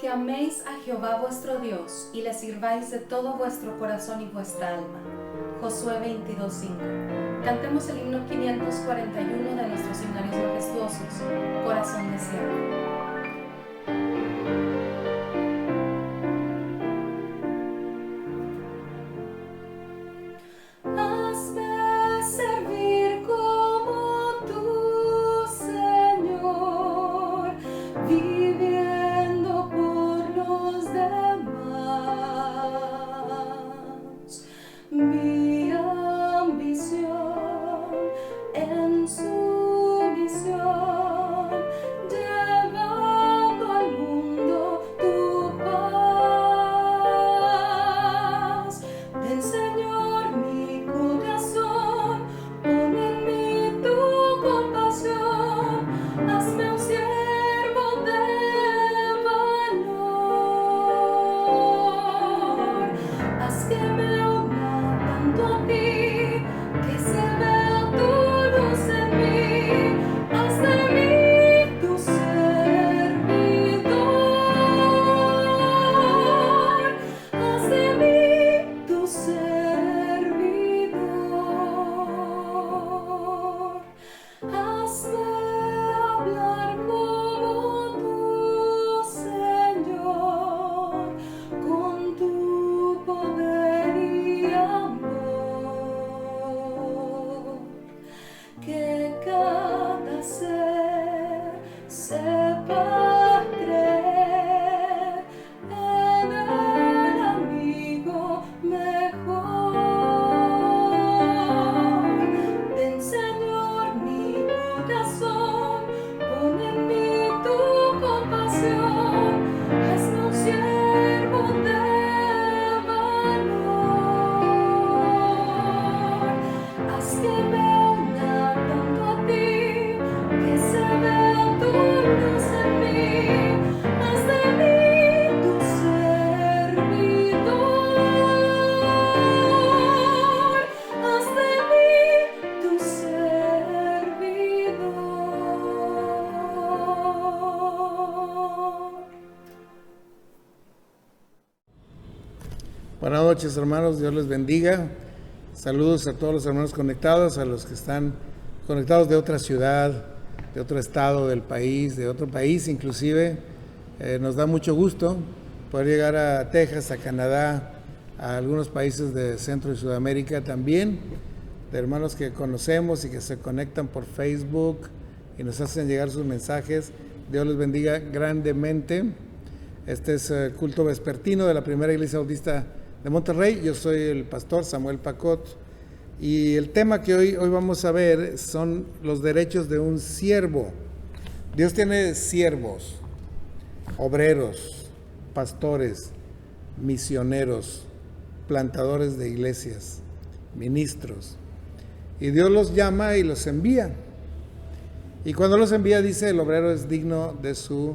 Que améis a Jehová vuestro Dios y le sirváis de todo vuestro corazón y vuestra alma. Josué 22:5. Cantemos el himno 541 de nuestros himnarios majestuosos, Corazón de Siervo. Buenas noches, hermanos, Dios les bendiga. Saludos a todos los hermanos conectados, a los que están conectados de otra ciudad, de otro estado del país, de otro país inclusive. Nos da mucho gusto poder llegar a Texas, a Canadá, a algunos países de Centro y Sudamérica también, de hermanos que conocemos y que se conectan por Facebook y nos hacen llegar sus mensajes. Dios les bendiga grandemente. Este es el culto vespertino de la Primera Iglesia Bautista de Monterrey. Yo soy el pastor Samuel Pacot y el tema que hoy vamos a ver son los derechos de un siervo. Dios tiene siervos, obreros, pastores, misioneros, plantadores de iglesias, ministros, y Dios los llama y los envía. Y cuando los envía, dice, el obrero es digno de su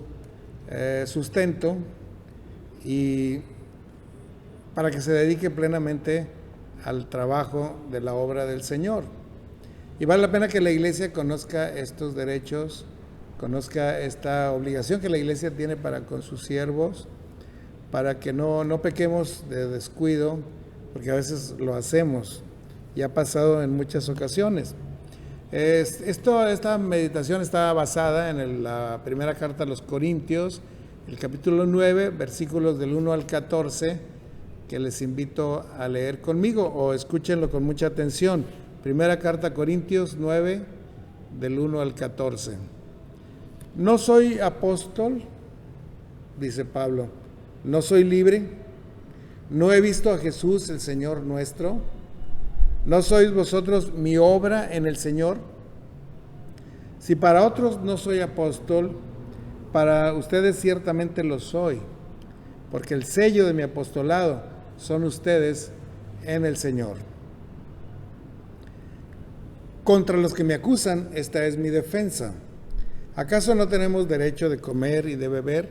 sustento y para que se dedique plenamente al trabajo de la obra del Señor. Y vale la pena que la iglesia conozca estos derechos, conozca esta obligación que la iglesia tiene para con sus siervos, para que no pequemos de descuido, porque a veces lo hacemos y ha pasado en muchas ocasiones. Esta meditación está basada en la primera carta a los Corintios, el capítulo 9, versículos del 1 al 14, que les invito a leer conmigo o escúchenlo con mucha atención. Primera carta a Corintios 9, del 1 al 14. No soy apóstol, dice Pablo, no soy libre, no he visto a Jesús el Señor nuestro. ¿No sois vosotros mi obra en el Señor? Si para otros no soy apóstol, para ustedes ciertamente lo soy, porque el sello de mi apostolado son ustedes en el Señor. Contra los que me acusan, esta es mi defensa. ¿Acaso no tenemos derecho de comer y de beber?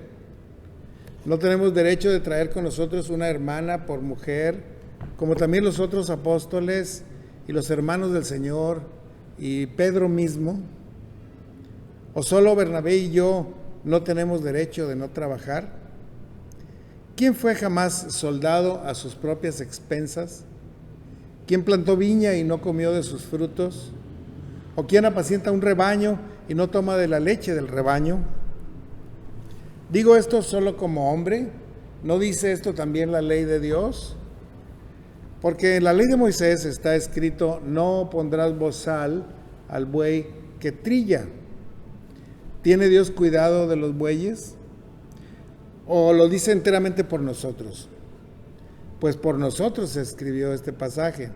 ¿No tenemos derecho de traer con nosotros una hermana por mujer, como también los otros apóstoles y los hermanos del Señor y Pedro mismo? ¿O solo Bernabé y yo no tenemos derecho de no trabajar? ¿Quién fue jamás soldado a sus propias expensas? ¿Quién plantó viña y no comió de sus frutos? ¿O quién apacienta un rebaño y no toma de la leche del rebaño? Digo esto solo como hombre, ¿no dice esto también la ley de Dios? Porque en la ley de Moisés está escrito: no pondrás bozal al buey que trilla. ¿Tiene Dios cuidado de los bueyes? ¿O lo dice enteramente por nosotros? Pues por nosotros se escribió este pasaje.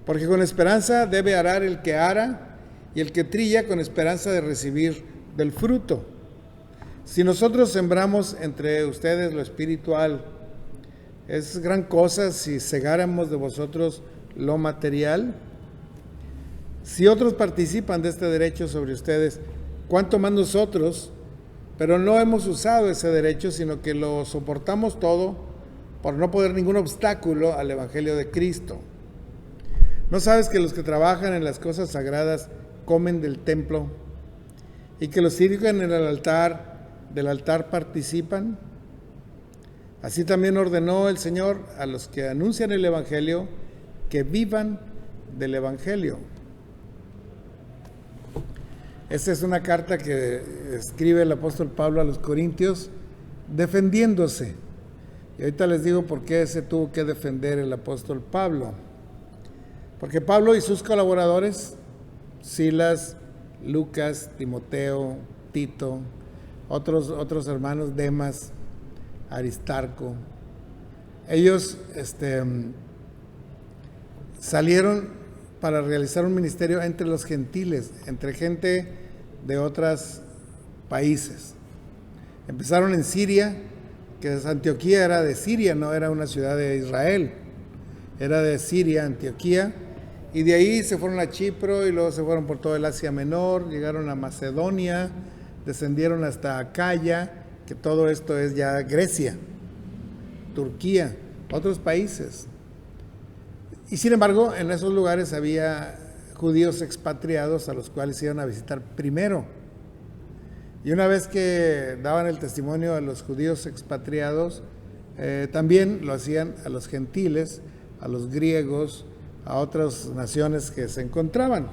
Porque con esperanza debe arar el que ara, y el que trilla con esperanza de recibir del fruto. Si nosotros sembramos entre ustedes lo espiritual, ¿es gran cosa si segáramos de vosotros lo material? Si otros participan de este derecho sobre ustedes, ¿cuánto más nosotros? Pero no hemos usado ese derecho, sino que lo soportamos todo por no poner ningún obstáculo al Evangelio de Cristo. ¿No sabes que los que trabajan en las cosas sagradas comen del templo y que los sirven en el altar, del altar participan? Así también ordenó el Señor a los que anuncian el Evangelio que vivan del Evangelio. Esta es una carta que escribe el apóstol Pablo a los Corintios defendiéndose. Y ahorita les digo por qué se tuvo que defender el apóstol Pablo. Porque Pablo y sus colaboradores, Silas, Lucas, Timoteo, Tito, otros hermanos, Demas, Aristarco, ellos salieron para realizar un ministerio entre los gentiles, entre gente de otros países. Empezaron en Siria, que Antioquía era de Siria, no era una ciudad de Israel, era de Siria, Antioquía, y de ahí se fueron a Chipro y luego se fueron por todo el Asia Menor, llegaron a Macedonia, descendieron hasta Acaya, que todo esto es ya Grecia, Turquía, otros países. Y sin embargo, en esos lugares había judíos expatriados a los cuales iban a visitar primero. Y una vez que daban el testimonio a los judíos expatriados, también lo hacían a los gentiles, a los griegos, a otras naciones que se encontraban.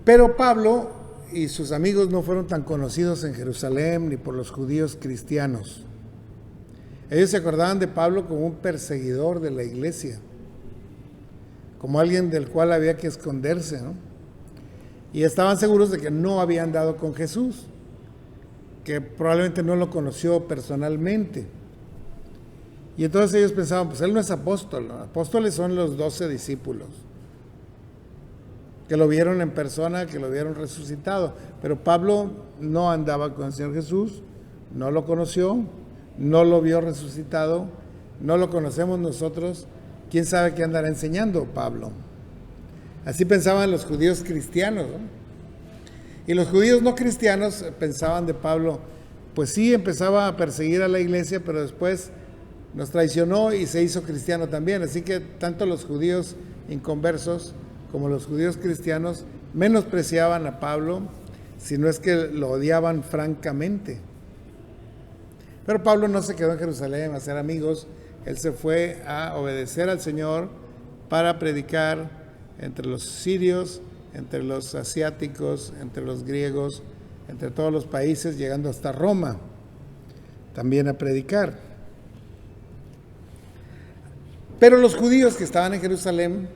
Pero Pablo y sus amigos no fueron tan conocidos en Jerusalén ni por los judíos cristianos. Ellos se acordaban de Pablo como un perseguidor de la iglesia, como alguien del cual había que esconderse, ¿no? Y estaban seguros de que no había andado con Jesús, que probablemente no lo conoció personalmente. Y entonces ellos pensaban, pues él no es apóstol, ¿no? Apóstoles son los 12 discípulos, que lo vieron en persona, que lo vieron resucitado. Pero Pablo no andaba con el Señor Jesús, no lo conoció, no lo vio resucitado, no lo conocemos nosotros. ¿Quién sabe qué andará enseñando Pablo? Así pensaban los judíos cristianos, ¿no? Y los judíos no cristianos pensaban de Pablo, pues sí, empezaba a perseguir a la iglesia, pero después nos traicionó y se hizo cristiano también. Así que tanto los judíos inconversos como los judíos cristianos menospreciaban a Pablo, si no es que lo odiaban francamente. Pero Pablo no se quedó en Jerusalén a hacer amigos, él se fue a obedecer al Señor para predicar entre los sirios, entre los asiáticos, entre los griegos, entre todos los países, llegando hasta Roma, también a predicar. Pero los judíos que estaban en Jerusalén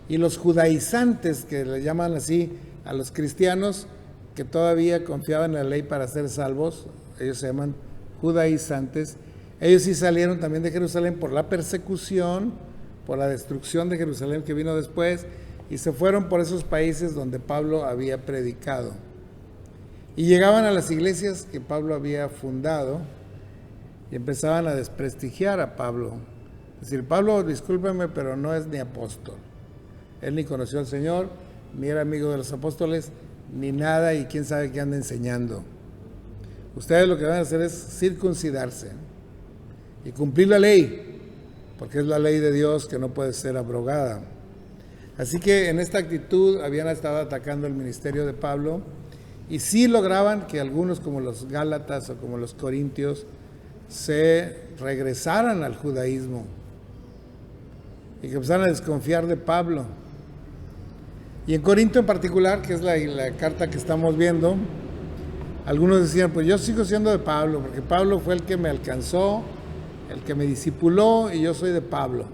y los judaizantes, que le llaman así a los cristianos que todavía confiaban en la ley para ser salvos, ellos se llaman judaizantes, ellos sí salieron también de Jerusalén por la persecución, por la destrucción de Jerusalén que vino después, y se fueron por esos países donde Pablo había predicado. Y llegaban a las iglesias que Pablo había fundado y empezaban a desprestigiar a Pablo. Es decir, Pablo, discúlpeme, pero no es ni apóstol. Él ni conoció al Señor, ni era amigo de los apóstoles, ni nada, y quién sabe qué anda enseñando. Ustedes lo que van a hacer es circuncidarse y cumplir la ley, porque es la ley de Dios que no puede ser abrogada. Así que en esta actitud habían estado atacando el ministerio de Pablo, Y sí lograban que algunos, como los Gálatas o como los Corintios, se regresaran al judaísmo y que empezaran a desconfiar de Pablo. Y en Corinto en particular, que es la carta que estamos viendo, algunos decían, pues yo sigo siendo de Pablo, porque Pablo fue el que me alcanzó, el que me discipuló, y yo soy de Pablo.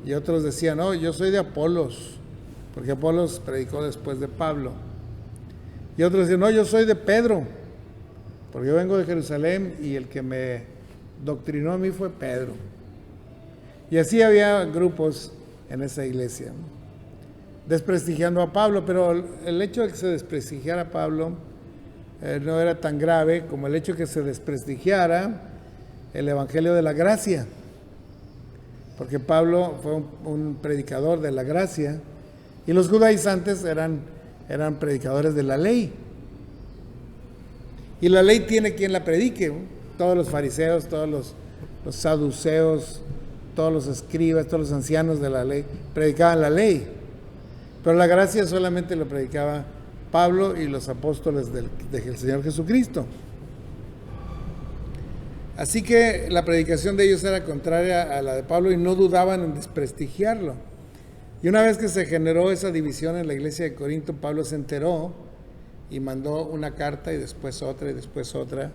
Y otros decían, no, yo soy de Apolos, porque Apolos predicó después de Pablo. Y otros decían, no, yo soy de Pedro, porque yo vengo de Jerusalén y el que me doctrinó a mí fue Pedro. Y así había grupos en esa iglesia, desprestigiando a Pablo, pero el hecho de que se desprestigiara a Pablo no era tan grave como el hecho de que se desprestigiara el Evangelio de la Gracia, porque Pablo fue un predicador de la gracia y los judaizantes eran predicadores de la ley. Y la ley tiene quien la predique, ¿no? Todos los fariseos, todos los saduceos, todos los escribas, todos los ancianos de la ley predicaban la ley. Pero la gracia solamente lo predicaba Pablo y los apóstoles del Señor Jesucristo. Así que la predicación de ellos era contraria a la de Pablo y no dudaban en desprestigiarlo. Y una vez que se generó esa división en la iglesia de Corinto, Pablo se enteró y mandó una carta y después otra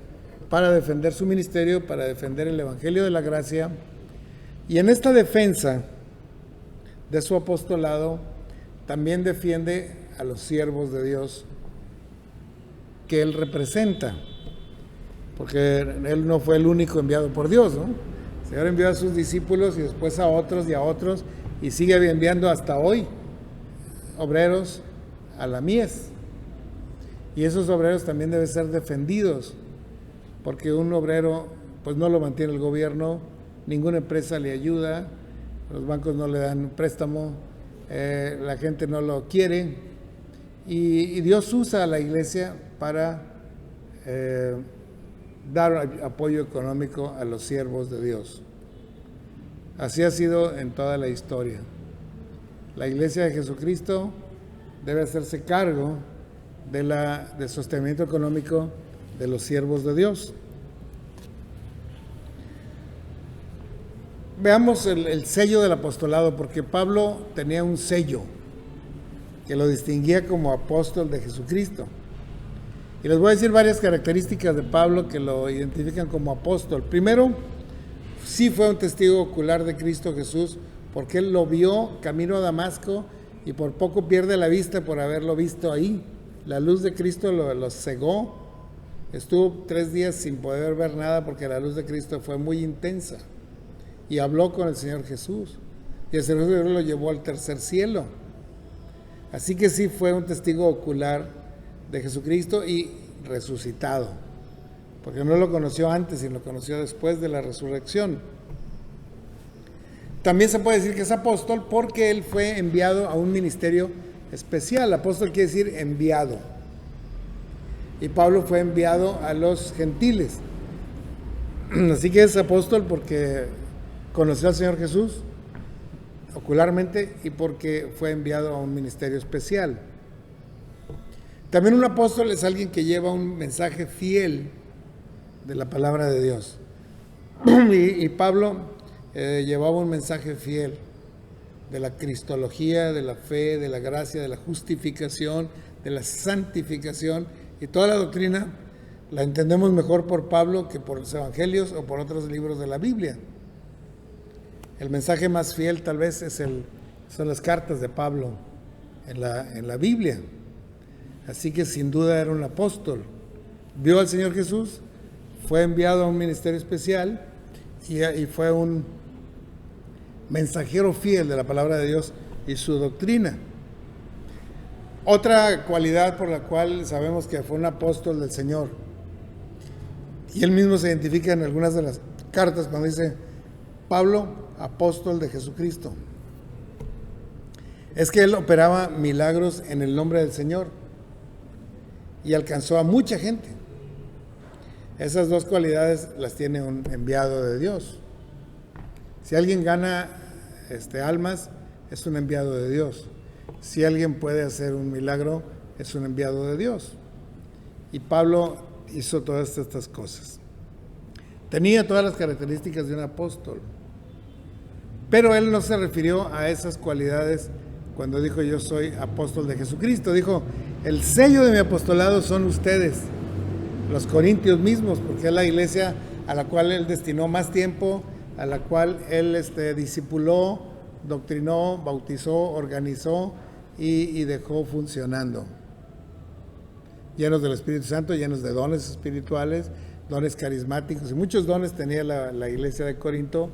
para defender su ministerio, para defender el Evangelio de la Gracia. Y en esta defensa de su apostolado también defiende a los siervos de Dios que él representa, porque él no fue el único enviado por Dios, ¿no? El Señor envió a sus discípulos y después a otros y sigue enviando hasta hoy obreros a la mies. Y esos obreros también deben ser defendidos, porque un obrero pues no lo mantiene el gobierno, ninguna empresa le ayuda, los bancos no le dan préstamo, la gente no lo quiere, y Dios usa a la iglesia para dar apoyo económico a los siervos de Dios. Así ha sido en toda la historia. La iglesia de Jesucristo debe hacerse cargo del sostenimiento económico de los siervos de Dios. Veamos el sello del apostolado, porque Pablo tenía un sello que lo distinguía como apóstol de Jesucristo. Y les voy a decir varias características de Pablo que lo identifican como apóstol. Primero, sí fue un testigo ocular de Cristo Jesús, porque él lo vio camino a Damasco y por poco pierde la vista por haberlo visto ahí. La luz de Cristo lo cegó. Estuvo 3 días sin poder ver nada porque la luz de Cristo fue muy intensa. Y habló con el Señor Jesús. Y el Señor Jesús lo llevó al tercer cielo. Así que sí fue un testigo ocular de Jesucristo y resucitado. Porque no lo conoció antes, sino lo conoció después de la resurrección. También se puede decir que es apóstol porque él fue enviado a un ministerio especial. Apóstol quiere decir enviado. Y Pablo fue enviado a los gentiles. Así que es apóstol porque conoció al Señor Jesús ocularmente y porque fue enviado a un ministerio especial. También un apóstol es alguien que lleva un mensaje fiel de la palabra de Dios. Y Pablo llevaba un mensaje fiel de la cristología, de la fe, de la gracia, de la justificación, de la santificación, y toda la doctrina la entendemos mejor por Pablo que por los evangelios o por otros libros de la Biblia. El mensaje más fiel tal vez son las cartas de Pablo en la Biblia. Así que sin duda era un apóstol. Vio al Señor Jesús, fue enviado a un ministerio especial y fue un mensajero fiel de la palabra de Dios y su doctrina. Otra cualidad por la cual sabemos que fue un apóstol del Señor, y él mismo se identifica en algunas de las cartas cuando dice Pablo, apóstol de Jesucristo, es que él operaba milagros en el nombre del Señor y alcanzó a mucha gente. Esas dos cualidades las tiene un enviado de Dios. Si alguien gana almas, es un enviado de Dios. Si alguien puede hacer un milagro, es un enviado de Dios. Y Pablo hizo todas estas cosas. Tenía todas las características de un apóstol, pero él no se refirió a esas cualidades cuando dijo yo soy apóstol de Jesucristo. Dijo, el sello de mi apostolado son ustedes, los corintios mismos, porque es la iglesia a la cual él destinó más tiempo, a la cual él discipuló, doctrinó, bautizó, organizó y dejó funcionando. Llenos del Espíritu Santo, llenos de dones espirituales, dones carismáticos, y muchos dones tenía la iglesia de Corinto,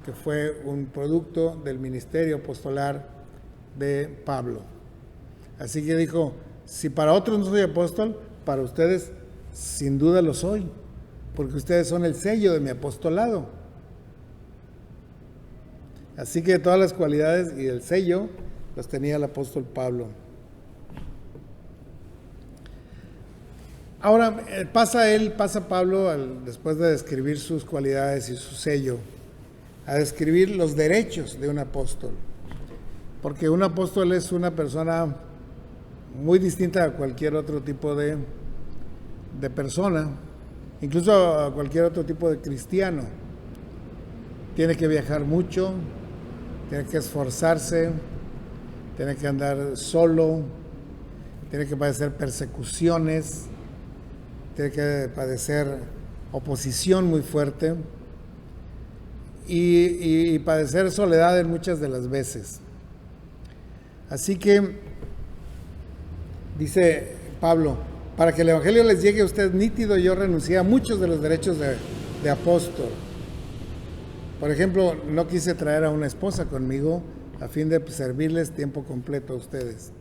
que fue un producto del ministerio apostolar de Pablo. Así que dijo, si para otros no soy apóstol, para ustedes sin duda lo soy, porque ustedes son el sello de mi apostolado. Así que todas las cualidades y el sello los tenía el apóstol Pablo. Ahora pasa Pablo, después de describir sus cualidades y su sello, a describir los derechos de un apóstol. Porque un apóstol es una persona muy distinta a cualquier otro tipo de persona, incluso a cualquier otro tipo de cristiano. Tiene que viajar mucho, tiene que esforzarse, tiene que andar solo, tiene que padecer persecuciones, tiene que padecer oposición muy fuerte y padecer soledad en muchas de las veces. Así que, dice Pablo, para que el evangelio les llegue a ustedes nítido, yo renuncié a muchos de los derechos de apóstol. Por ejemplo, no quise traer a una esposa conmigo a fin de servirles tiempo completo a ustedes.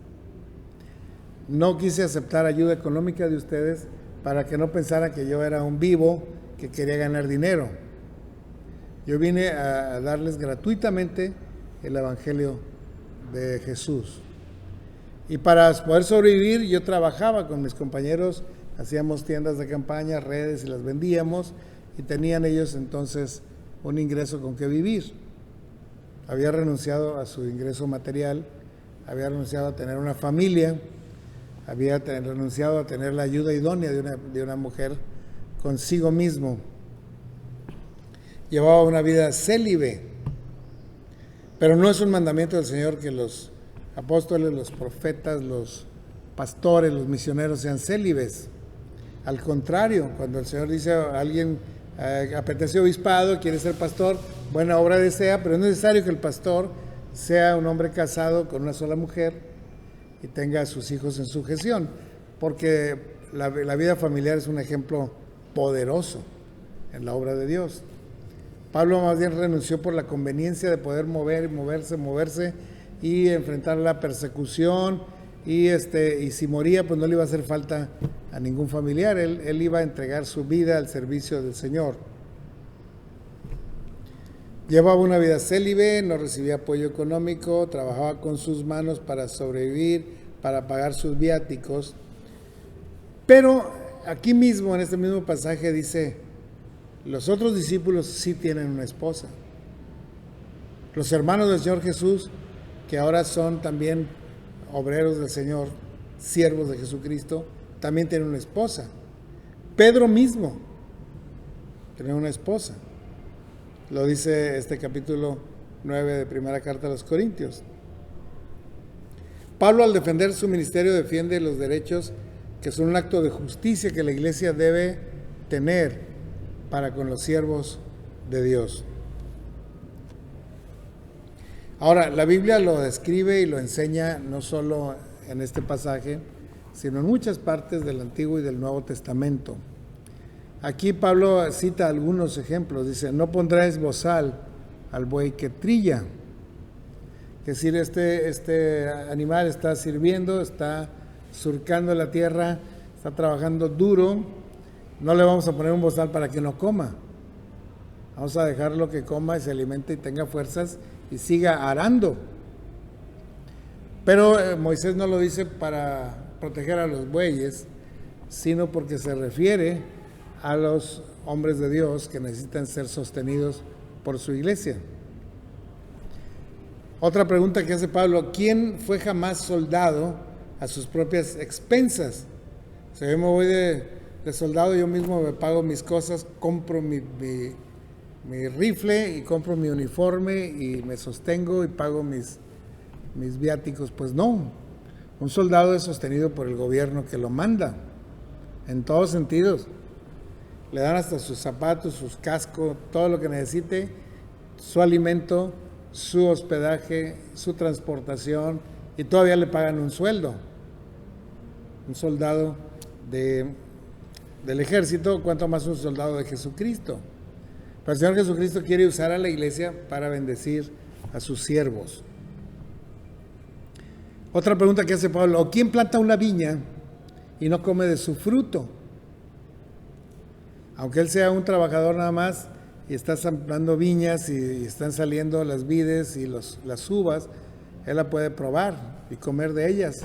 No quise aceptar ayuda económica de ustedes para que no pensaran que yo era un vivo que quería ganar dinero. Yo vine a darles gratuitamente el evangelio de Jesús. Y para poder sobrevivir, yo trabajaba con mis compañeros, hacíamos tiendas de campaña, redes y las vendíamos, y tenían ellos entonces un ingreso con que vivir. Había renunciado a su ingreso material, había renunciado a tener una familia, había renunciado a tener la ayuda idónea de una mujer consigo mismo. Llevaba una vida célibe, pero no es un mandamiento del Señor que los apóstoles, los profetas, los pastores, los misioneros sean célibes. Al contrario, cuando el Señor dice a alguien apetece obispado, quiere ser pastor, buena obra desea, pero es necesario que el pastor sea un hombre casado con una sola mujer y tenga a sus hijos en sujeción, porque la vida familiar es un ejemplo poderoso en la obra de Dios. Pablo más bien renunció por la conveniencia de poder moverse y enfrentar la persecución, y si moría pues no le iba a hacer falta a ningún familiar, él iba a entregar su vida al servicio del Señor. Llevaba una vida célibe, no recibía apoyo económico, trabajaba con sus manos para sobrevivir, para pagar sus viáticos. Pero aquí mismo, en este mismo pasaje, dice, los otros discípulos sí tienen una esposa. Los hermanos del Señor Jesús, que ahora son también obreros del Señor, siervos de Jesucristo, también tienen una esposa. Pedro mismo tenía una esposa. Lo dice este capítulo 9 de primera carta a los Corintios. Pablo, al defender su ministerio, defiende los derechos que son un acto de justicia que la iglesia debe tener para con los siervos de Dios. Ahora, la Biblia lo describe y lo enseña no solo en este pasaje, sino en muchas partes del Antiguo y del Nuevo Testamento. Aquí Pablo cita algunos ejemplos. Dice, no pondráis bozal al buey que trilla. Es decir, este animal está sirviendo, está surcando la tierra, está trabajando duro. No le vamos a poner un bozal para que no coma. Vamos a dejarlo que coma y se alimente y tenga fuerzas y siga arando. Pero Moisés no lo dice para proteger a los bueyes, sino porque se refiere a los hombres de Dios que necesitan ser sostenidos por su iglesia. Otra pregunta que hace Pablo, ¿quién fue jamás soldado a sus propias expensas. O sea, yo me voy de soldado, yo mismo me pago mis cosas, compro mi rifle y compro mi uniforme y me sostengo y pago mis viáticos. Pues no, un soldado es sostenido por el gobierno que lo manda, en todos sentidos. Le dan hasta sus zapatos, sus cascos, todo lo que necesite, su alimento, su hospedaje, su transportación, y todavía le pagan un sueldo. Un soldado del ejército, cuanto más un soldado de Jesucristo. Pero el Señor Jesucristo quiere usar a la iglesia para bendecir a sus siervos. Otra pregunta que hace Pablo: ¿o quién planta una viña y no come de su fruto? Aunque él sea un trabajador nada más y está sembrando viñas y están saliendo las vides y las uvas, él la puede probar y comer de ellas,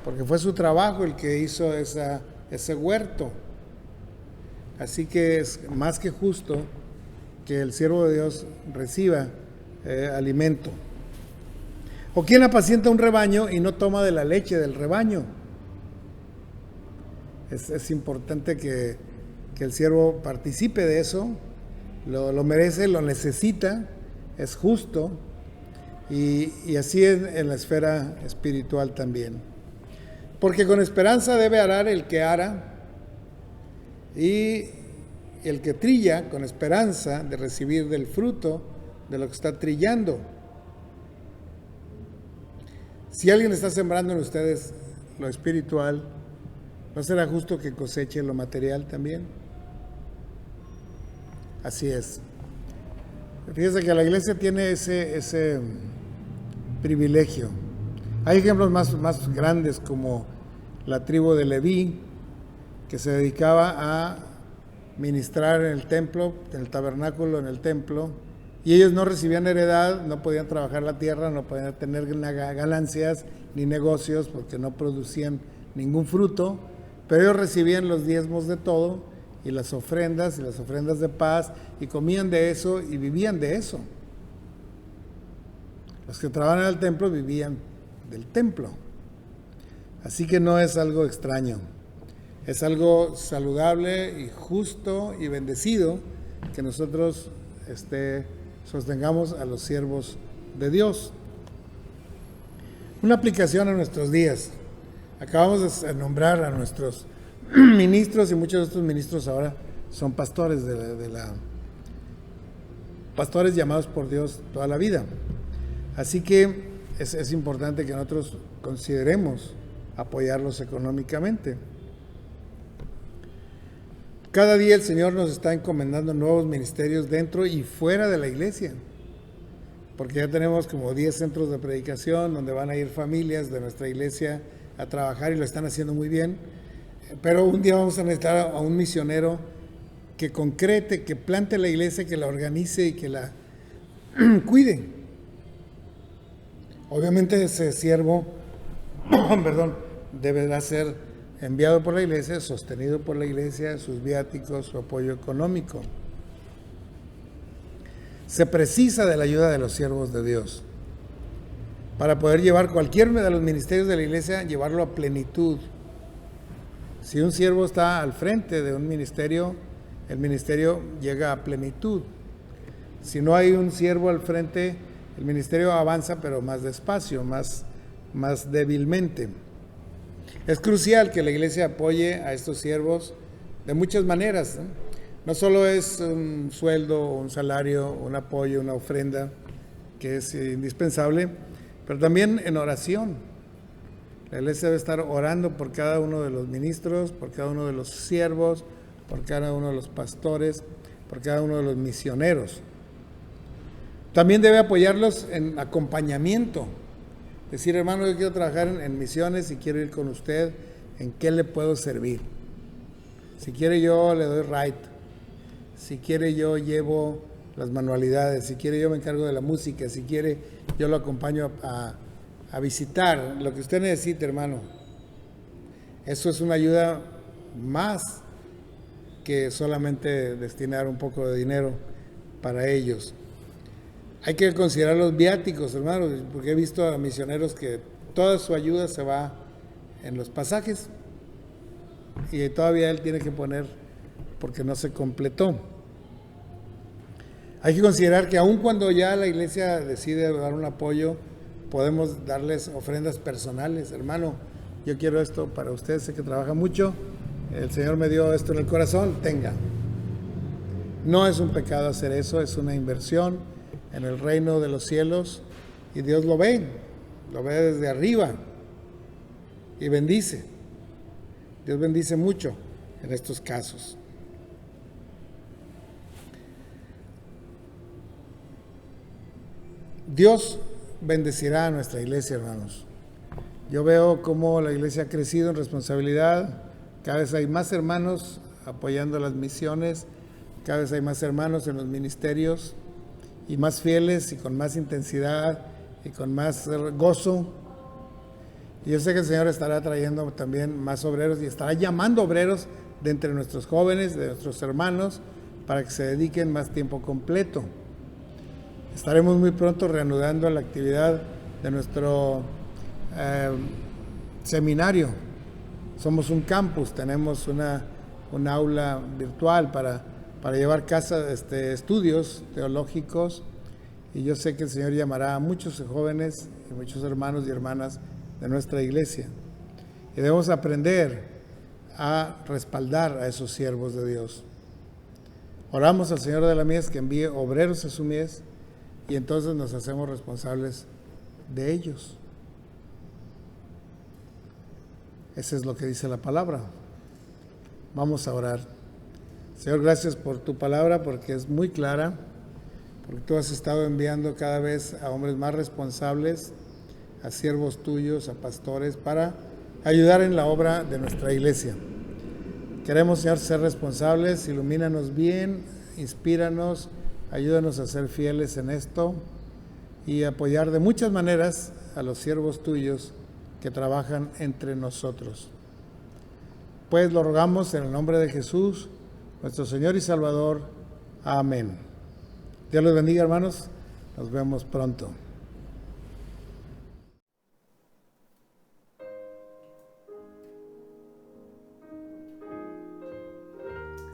porque fue su trabajo el que hizo ese huerto. Así que es más que justo que el siervo de Dios reciba alimento. ¿O quién apacienta un rebaño y no toma de la leche del rebaño? Es importante que el siervo participe de eso, lo merece, lo necesita, es justo, y así es en la esfera espiritual también. Porque con esperanza debe arar el que ara, y el que trilla con esperanza de recibir del fruto de lo que está trillando. Si alguien está sembrando en ustedes lo espiritual, ¿no será justo que coseche lo material también? Así es. Fíjense que la iglesia tiene ese privilegio. Hay ejemplos más grandes, como la tribu de Leví, que se dedicaba a ministrar en el templo, en el tabernáculo, en el templo, y ellos no recibían heredad, no podían trabajar la tierra, no podían tener ganancias ni negocios porque no producían ningún fruto, pero ellos recibían los diezmos de todo y las ofrendas de paz, y comían de eso y vivían de eso. Los que trabajaban en el templo vivían del templo. Así que no es algo extraño. Es algo saludable y justo y bendecido que nosotros sostengamos a los siervos de Dios. Una aplicación a nuestros días. Acabamos de nombrar a nuestros ministros, y muchos de estos ministros ahora son pastores pastores llamados por Dios toda la vida. Así que es importante que nosotros consideremos apoyarlos económicamente. Cada día el Señor nos está encomendando nuevos ministerios dentro y fuera de la iglesia, porque ya tenemos como 10 centros de predicación donde van a ir familias de nuestra iglesia a trabajar, y lo están haciendo muy bien. Pero un día vamos a necesitar a un misionero que concrete, que plante la iglesia, que la organice y que la cuide. Obviamente ese siervo deberá ser enviado por la iglesia, sostenido por la iglesia, sus viáticos, su apoyo económico. Se precisa de la ayuda de los siervos de Dios para poder llevar cualquier de los ministerios de la iglesia, llevarlo a plenitud. Si un siervo está al frente de un ministerio, el ministerio llega a plenitud. Si no hay un siervo al frente, el ministerio avanza, pero más despacio, más débilmente. Es crucial que la iglesia apoye a estos siervos de muchas maneras, ¿no? No solo es un sueldo, un salario, un apoyo, una ofrenda, que es indispensable, pero también en oración. La iglesia debe estar orando por cada uno de los ministros, por cada uno de los siervos, por cada uno de los pastores, por cada uno de los misioneros. También debe apoyarlos en acompañamiento. Decir: hermano, yo quiero trabajar en misiones y quiero ir con usted, ¿en qué le puedo servir? Si quiere, yo le doy ride. Si quiere, yo llevo las manualidades. Si quiere, yo me encargo de la música. Si quiere, yo lo acompaño a visitar. Lo que usted necesite, hermano. Eso es una ayuda más que solamente destinar un poco de dinero para ellos. Hay que considerar los viáticos, hermanos, porque he visto a misioneros que toda su ayuda se va en los pasajes. Y todavía él tiene que poner porque no se completó. Hay que considerar que aun cuando ya la iglesia decide dar un apoyo, podemos darles ofrendas personales. Hermano, yo quiero esto para usted, sé que trabaja mucho, el Señor me dio esto en el corazón, tenga. No es un pecado hacer eso, es una inversión en el reino de los cielos y Dios lo ve desde arriba y bendice. Dios bendice mucho en estos casos. Dios bendecirá a nuestra iglesia, hermanos. Yo veo cómo la iglesia ha crecido en responsabilidad. Cada vez hay más hermanos apoyando las misiones. Cada vez hay más hermanos en los ministerios y más fieles y con más intensidad y con más gozo. Y yo sé que el Señor estará trayendo también más obreros y estará llamando obreros de entre nuestros jóvenes, de nuestros hermanos, para que se dediquen más tiempo completo. Estaremos muy pronto reanudando la actividad de nuestro seminario. Somos un campus, tenemos un aula virtual para llevar estudios teológicos, y yo sé que el Señor llamará a muchos jóvenes y muchos hermanos y hermanas de nuestra iglesia. Y debemos aprender a respaldar a esos siervos de Dios. Oramos al Señor de la mies que envíe obreros a su mies, y entonces nos hacemos responsables de ellos. Eso es lo que dice la palabra. Vamos a orar. Señor, gracias por tu palabra, porque es muy clara, porque tú has estado enviando cada vez a hombres más responsables, a siervos tuyos, a pastores, para ayudar en la obra de nuestra iglesia. Queremos, Señor, ser responsables, ilumínanos bien, inspíranos, ayúdanos a ser fieles en esto y apoyar de muchas maneras a los siervos tuyos que trabajan entre nosotros. Pues lo rogamos en el nombre de Jesús, nuestro Señor y Salvador. Amén. Dios los bendiga, hermanos. Nos vemos pronto.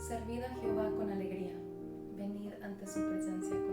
Servid a Jehová con alegría, venid ante su presencia con